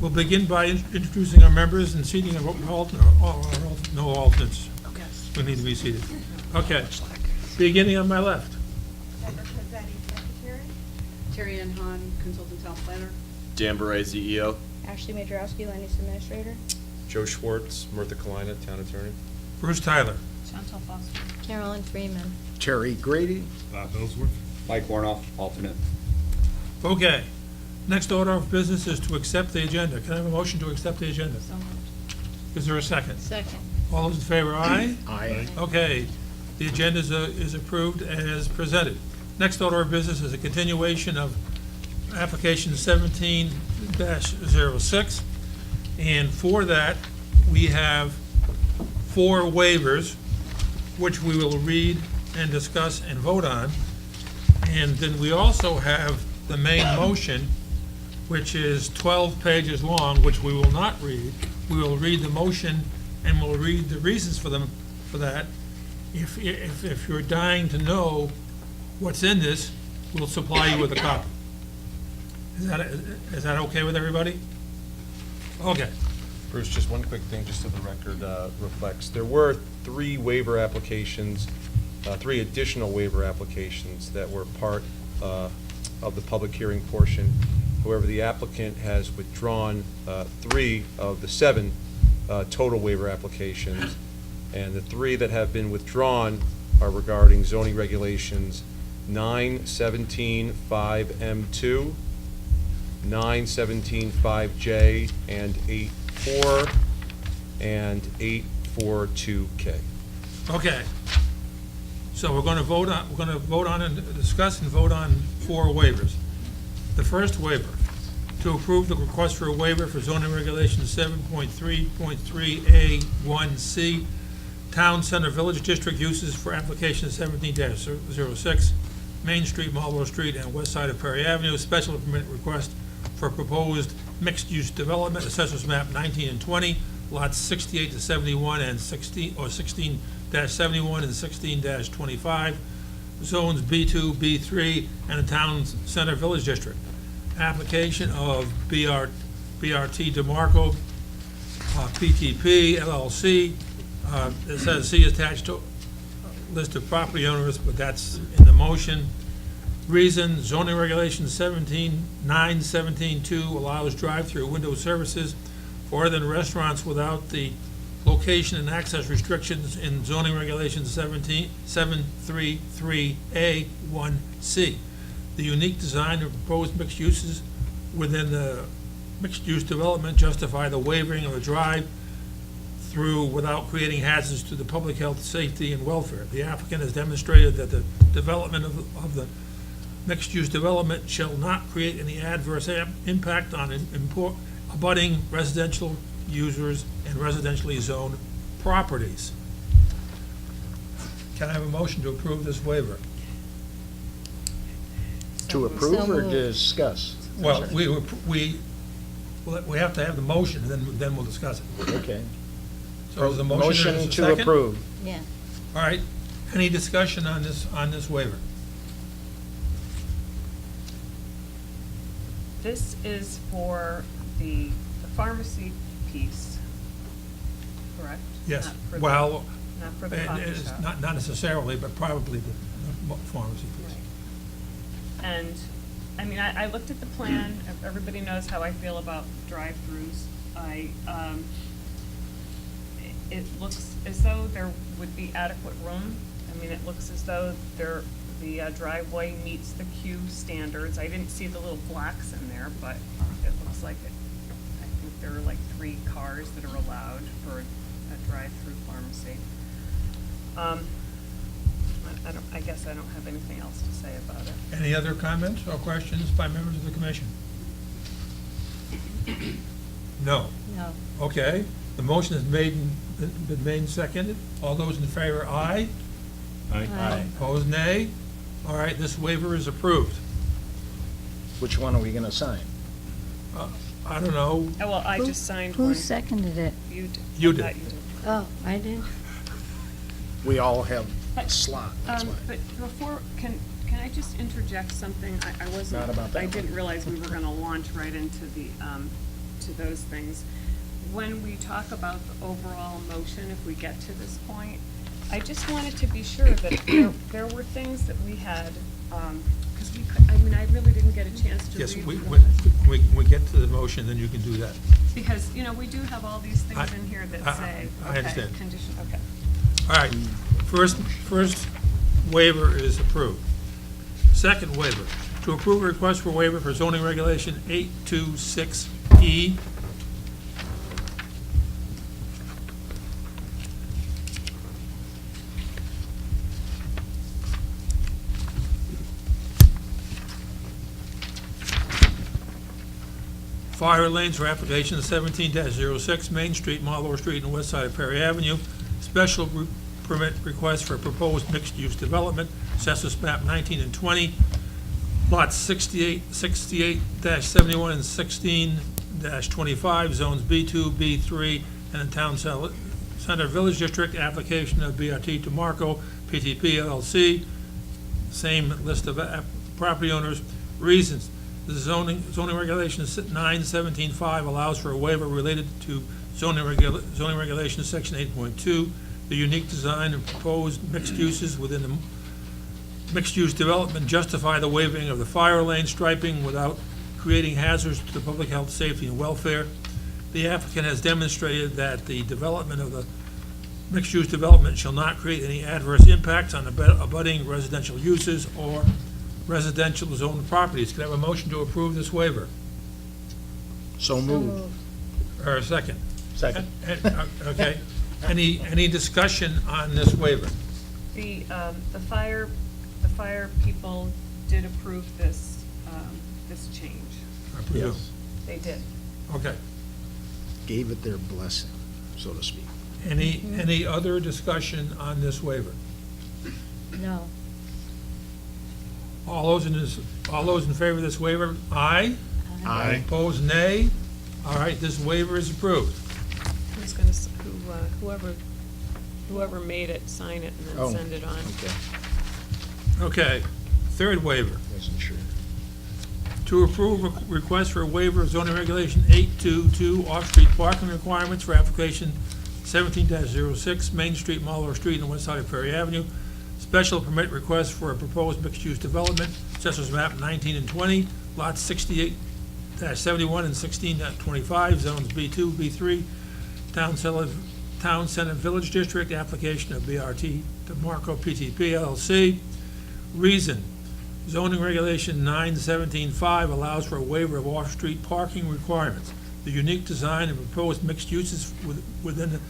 We'll begin by introducing our members and seating no alternates. We need to be seated. Okay. Beginning on my left. Deborah Cozzetti, Secretary. Terry Ann Hahn, Consultant Town Planner. Dan Beret, CEO. Ashley Majorowski, Land Use Administrator. Joe Schwartz, Mirtha Kalina, Town Attorney. Bruce Tyler. Chantal Foster. Carolyn Freeman. Terry Grady. Bob Ellsworth. Mike Warnoff, alternate. Okay. Next order of business is to accept the agenda. Can I have a motion to accept the agenda? So moved. Is there a second? Second. All those in favor, aye? Aye. Okay. The agenda is approved as presented. Next order of business is a continuation of application 17-06. And for that, we have 4 waivers, which we will read and discuss and vote on. And then we also have the main motion, which is 12 pages long, which we will not read. We will read the motion and we'll read the reasons for that. If you're dying to know what's in this, we'll supply you with a copy. Is that okay with everybody? Okay. Bruce, just one quick thing, just so the record reflects. There were 3 waiver applications, 3 additional waiver applications that were part of the public hearing portion. However, the applicant has withdrawn 3 of the 7 total waiver applications. And the 3 that have been withdrawn are regarding zoning regulations 917.5M2, 917.5J, and 8.4, and 8.42K. Okay. So we're going to vote on and discuss and vote on 4 waivers. The first waiver, to approve the request for a waiver for zoning regulation 7.3.3A1C, Town Center Village District uses for application 17-06, Main Street, Marlborough Street, and west side of Perry Avenue. Special permit request for proposed mixed-use development, Assessors Map 19 and 20, lots 68 to 71 and 16, or 16-71 and 16-25, zones B2, B3, and the Town Center Village District. Application of BRT DeMarco, PTP, LLC. It says C attached to list of property owners, but that's in the motion. Reason, zoning regulation 917.2 allows drive-through window services for other than restaurants without the location and access restrictions in zoning regulation 733A1C. The unique design of proposed mixed uses within the mixed-use development justify the waiving of the drive-through without creating hazards to the public health, safety, and welfare. The applicant has demonstrated that the development of the mixed-use development shall not create any adverse impact on abutting residential users and residentially zoned properties. Can I have a motion to approve this waiver? To approve So or moved. discuss? Well, we have to have the motion, and then we'll discuss it. Okay. So is the motion, Motion is to second? approve. Yeah. All right. Any discussion on this waiver? This is for the pharmacy piece, correct? Yes. Not for the- Well, Not for the coffee it's shop. not necessarily, but probably the pharmacy piece. And, I mean, I looked at the plan, everybody knows how I feel about drive-throughs. It looks as though there would be adequate room. I mean, it looks as though the driveway meets the queue standards. I didn't see the little blocks in there, but it looks like it. I think there are like 3 cars that are allowed for a drive-through pharmacy. I guess I don't have anything else to say about it. Any other comments or questions by members of the commission? No. No. Okay. The motion has been made and seconded. All those in favor, aye. Aye. Opposed, nay. All right, this waiver is approved. Which one are we going to sign? I don't know. Oh, well, I just signed one. Who seconded it? You did. You I did. thought you did. Oh, I did? We all have But, slot, that's why. But before, can I just interject something? I wasn't. Not about that I one. didn't realize we were gonna launch right into the to those things. When we talk about the overall motion, if we get to this point, I just wanted to be sure that there were things that we had, because we could, I mean, I really didn't get a chance to read. Yes, through when this. we get to the motion, then you can do that. Because, you know, we do have all these things I- in here that I- say, I okay, understand. condition, okay. All right, first waiver is approved. Second waiver, to approve a request for waiver for zoning regulation 826E. Fire lanes for application 17-06, Main Street, Marlborough Street, and west side of Perry Avenue. Special permit request for proposed mixed-use development, Assessors Map 19 and 20, lots 68-71 and 16-25, zones B2, B3, and the Town Center Village District, application of BRT DeMarco, PTP LLC, same list of property owners. Reasons: the zoning regulation 917.5 allows for a waiver related to zoning regulations, section 8.2. The unique design and proposed mixed uses within the mixed-use development justify the waiving of the fire lane striping without creating hazards to the public health, safety, and welfare. The applicant has demonstrated that the development of the mixed-use development shall not create any adverse impacts on abutting residential uses or residential zone properties. Can I have a motion to approve this waiver? So So moved. moved. Or a second? Second. Okay. Any discussion on this waiver? The fire people did approve this, this change. I presume. Yes. They did. Okay. Gave it their blessing, so to speak. Any other discussion on this waiver? No. All those in favor of this waiver, aye? Aye. Opposed, nay? All right, this waiver is approved. Who's gonna, whoever made it, sign it and Oh. then send it on. Okay, third waiver. Wasn't sure. To approve a request for a waiver of zoning regulation 822 off-street parking requirements for application 17-06, Main Street, Marlborough Street, and west side of Perry Avenue. Special permit request for a proposed mixed-use development, Assessors Map 19 and 20, lots 68-71 and 16-25, zones B2, B3, Town Center Village District, application of BRT DeMarco PTP LLC. Reason: zoning regulation 917.5 allows for a waiver of off-street parking requirements. The unique design and proposed mixed uses within the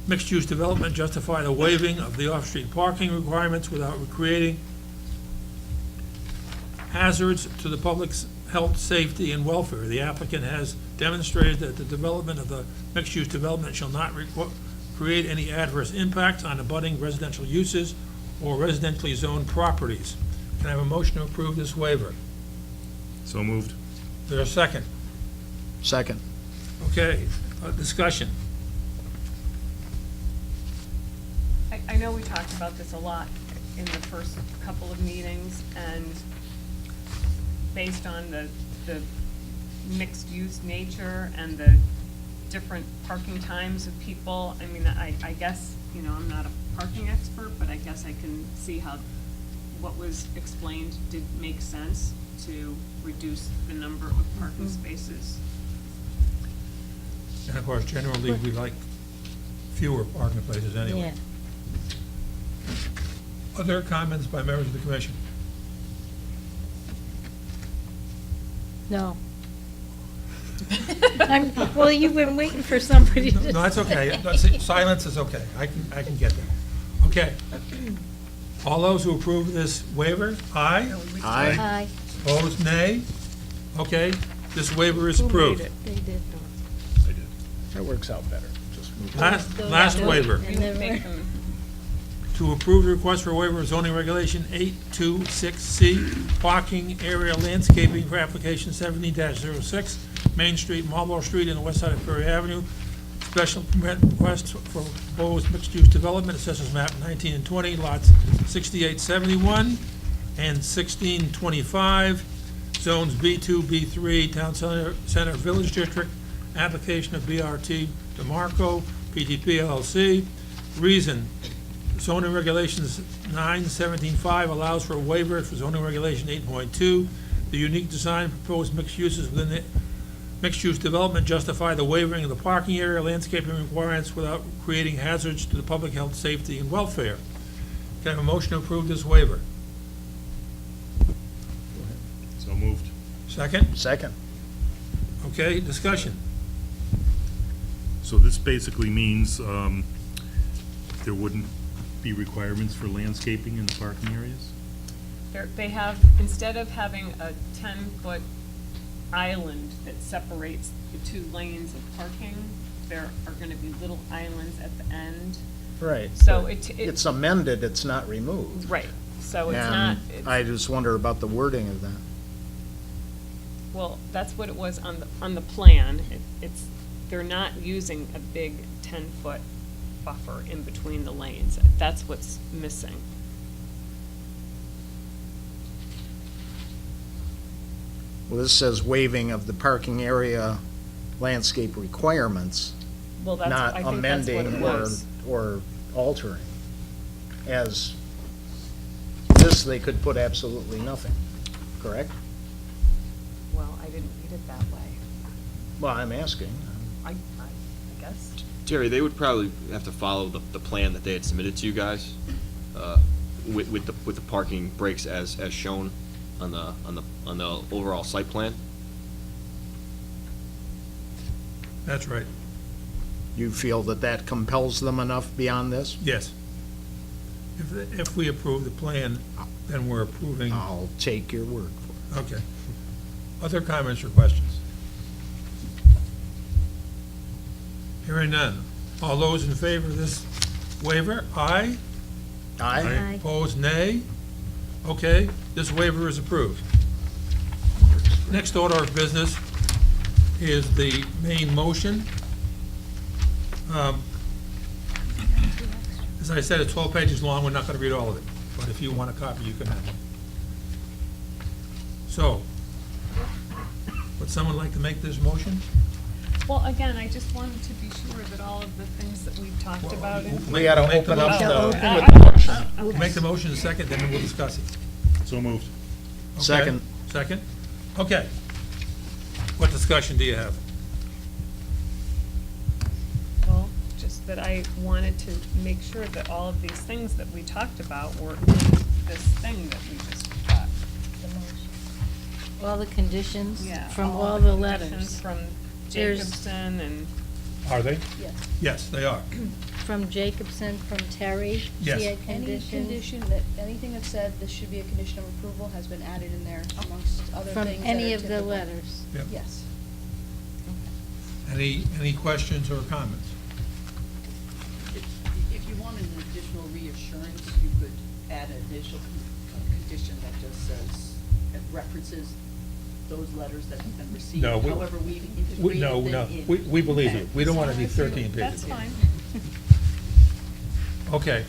mixed-use development justify the waiving of the off-street parking requirements without creating hazards to the public's health, safety, and welfare. The applicant has demonstrated that the development of the mixed-use development shall not create any adverse impact on abutting residential uses or residentially zoned properties. Can I have a motion to approve this waiver? So moved. Is there a second? Second. Okay, discussion. I know we talked about this a lot in the first couple of meetings, and based on the mixed-use nature and the different parking times of people, I mean, I guess, you know, I'm not a parking expert, but I guess I can see how what was explained did make sense to reduce the number of parking spaces. And of course, generally, we like fewer parking places anyway. Yeah. Other comments by members of the commission? No. Well, you've been waiting for somebody to. No, that's okay. say. No, silence is okay. I can get that. Okay. All those who approve of this waiver, aye? Aye. Aye, Opposed, nay? Okay, this waiver is Who made approved. it? they did. I did. That works out better. Just move on. Last waiver. And You then make we're- them, To approve the request for waiver of zoning regulation 826C, parking area landscaping for application 70-06, Main Street, Marlborough Street, and the west side of Perry Avenue. Special permit request for proposed mixed-use development, Assessors Map 19 and 20, lots 6871 and 1625, zones B2, B3, Town Center Village District, application of BRT DeMarco, PTP LLC. Reason, zoning regulations 917.5 allows for a waiver for zoning regulation 8.2. The unique design of proposed mixed uses within the mixed-use development justify the waiving of the parking area, landscaping requirements without creating hazards to the public health, safety, and welfare. Can I have a motion to approve this waiver? So moved. Second? Second. Okay, discussion. So this basically means there wouldn't be requirements for landscaping in the parking areas? They have, instead of having a 10-foot island that separates the two lanes of parking, there are gonna be little islands at the end. Right. So but it- It's amended, it's not removed. Right, so it's not, And I just wonder about the wording of that. well, that's what it was on the plan. It's, they're not using a big 10-foot buffer in between the lanes. That's what's missing. Well, this says waiving of the parking area landscape requirements, Well, that's, not I think that's what it amending was. or altering. As this, they could put absolutely nothing, correct? Well, I didn't read it that way. Well, I'm asking. I guess. Terry, they would probably have to follow the plan that they had submitted to you guys, with the parking breaks as shown on the overall site plan. That's right. You feel that that compels them enough beyond this? Yes. If we approve the plan, then we're approving. I'll take your word for Okay. Other comments or questions? Hearing none. All those in favor of this waiver, aye? it. Aye? Aye. Opposed, nay? Okay, this waiver is approved. Next order of business is the main motion. As I said, it's 12 pages long, we're not going to read all of it, but if you want a copy, you can have one. So, would someone like to make this motion? Well, again, I just wanted to be sure that all of the things that we've talked about. We gotta Make the open up motion. the, Open. with the motion. Make the motion in a second, then we'll discuss it. So moved. Okay? Second. Second? Okay. What discussion do you have? Well, just that I wanted to make sure that all of these things that we talked about were in this thing that we just got. All the conditions Yeah, from all the conditions letters. From There's- Jacobson and, Are they? Yes. Yes, they are. From Jacobson, from Terry. Yes. She had Any conditions. condition that, anything that said this should be a condition of approval has been added in there amongst other From things that any are of the typical. letters. Yep. Yes. Any questions or comments? If you wanted an additional reassurance, you could add an additional condition that just says, it references those letters that have been received. No, we- However, we've We- integrated No, them no, in. we believe you. We don't want to be That's 13 pages. fine. Okay.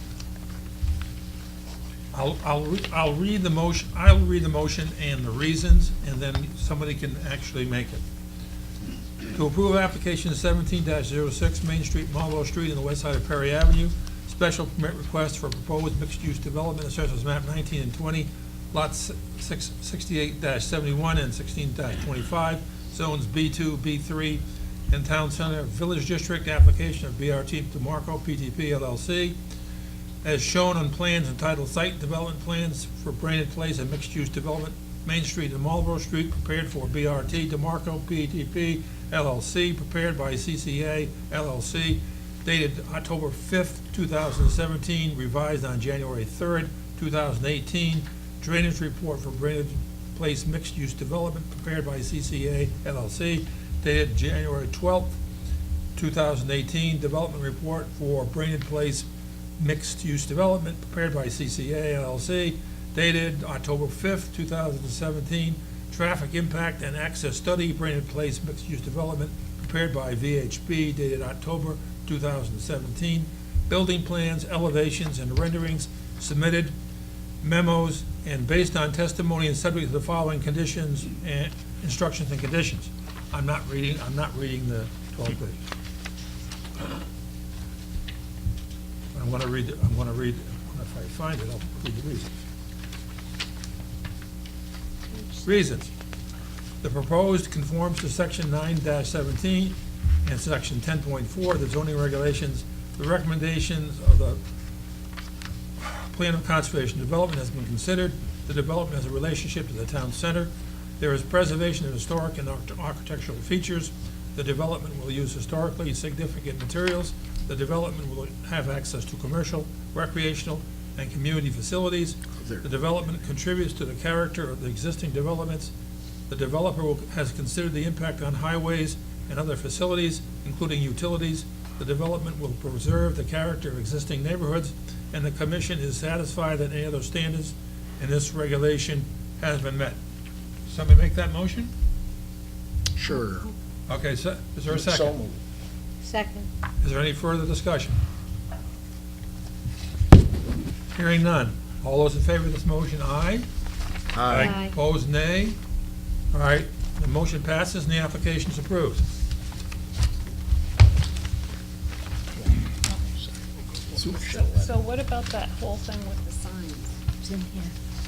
I'll read the motion, I'll read the motion and the reasons, and then somebody can actually make it. To approve application 17-06 Main Street, Marlborough Street, on the west side of Perry Avenue, special permit request for proposed mixed-use development, assessors map 19 and 20, lots 68-71 and 16-25, zones B2, B3, and Town Center Village District, application of BRT DeMarco, PTP LLC, as shown on plans entitled Site Development Plans for Brainerd Place and Mixed-Use Development, Main Street and Marlborough Street, prepared for BRT DeMarco, PTP LLC, prepared by CCA LLC, dated October 5th, 2017, revised on January 3rd, 2018. Drainage report for Brainerd Place Mixed-Use Development, prepared by CCA LLC, dated January 12th, 2018. Development report for Brainerd Place Mixed-Use Development, prepared by CCA LLC, dated October 5th, 2017. Traffic impact and access study, Brainerd Place Mixed-Use Development, prepared by VHB, dated October 2017. Building plans, elevations, and renderings submitted, memos, and based on testimony and subject to the following conditions and instructions and conditions. I'm not reading the 12 page. I'm gonna read, if I find it, I'll read the reasons. Reasons. The proposed conforms to section 9-17 and section 10.4 of the zoning regulations. The recommendations of the plan of conservation development has been considered. The development has a relationship to the town center. There is preservation of historic and architectural features. The development will use historically significant materials. The development will have access to commercial, recreational, and community facilities. The development contributes to the character of the existing developments. The developer has considered the impact on highways and other facilities, including utilities. The development will preserve the character of existing neighborhoods, and the commission is satisfied that any other standards in this regulation has been met. Somebody make that motion? Sure. Okay, so, is there a So second? moved. Second. Is there any further discussion? Hearing none. All those in favor of this motion, aye. Aye. Opposed, nay. All right, the motion passes and the application is approved. So what about that whole thing with the signs? It's in here.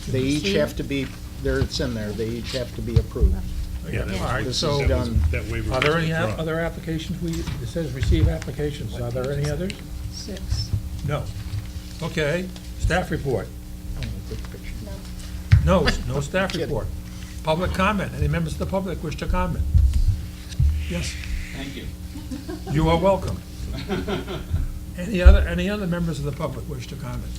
They each See? have to be, it's in there, they each have to be approved. Yeah, that All right, This so is done. That waiver are there was any withdrawn. other applications it says receive applications. Are there any others? 6. No. Okay, staff report. I wanna take a picture. No. No staff Kidding. report. Public comment. Any members of the public wish to comment? Yes, Thank you. you are welcome. Any other members of the public wish to comment?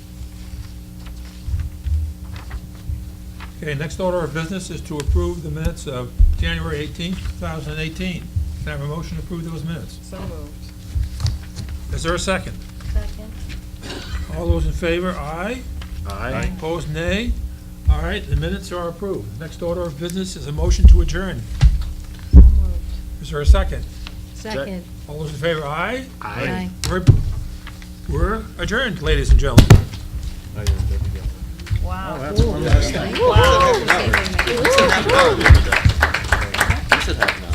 Okay, next order of business is to approve the minutes of January 18th, 2018. Can I have a motion to approve those minutes? So moved. Is there a second? Second. All those in favor, aye. Aye. Opposed, nay. All right, the minutes are approved. Next order of business is a motion to adjourn. So moved. Is there a second? Second. All those in favor, aye. Aye. We're adjourned, ladies and gentlemen. There we go. Wow. That's one last thing. Wow. You should have